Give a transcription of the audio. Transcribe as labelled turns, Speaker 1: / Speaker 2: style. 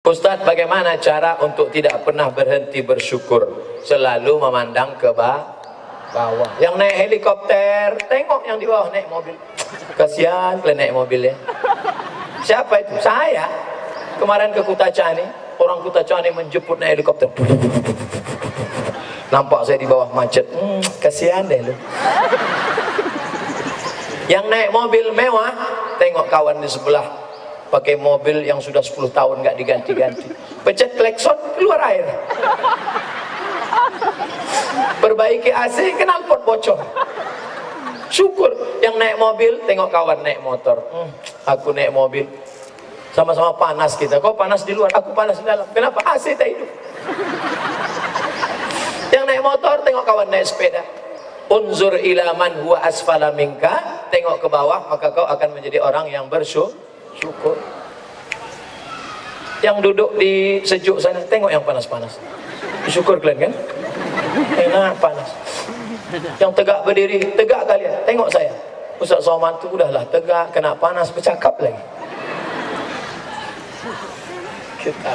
Speaker 1: Ustadz, bagaimana cara untuk tidak pernah berhenti bersyukur, selalu memandang ke bawah? Yang naik helikopter, tengok yang di bawah naik mobil. Kasihan kalau naik mobil ya. Siapa itu? Saya. Kemarin ke Kutacani, orang Kutacani menjemput naik helikopter. Nampak saya di bawah macet. Kasihan deh lu. Yang naik mobil mewah, tengok kawan di sebelah pakai mobil yang sudah 10 tahun nggak diganti-ganti, pencet klakson keluar air, perbaiki AC knalpot bocor. Syukur. Yang naik mobil tengok kawan naik motor. Aku naik mobil sama-sama panas kita, kau panas di luar, aku panas di dalam, kenapa AC tak hidup? Yang naik motor tengok kawan naik sepeda. Unzur ila man huwa asfala minka, tengok ke bawah maka kau akan menjadi orang yang bersyukur. Yang duduk di sejuk sana tengok yang panas-panas, syukur kalian kan, enak panas. Yang tegak berdiri, tegak kalian, tengok saya Ustaz Somad tu udahlah tegak, kena panas bercakap lagi. Kita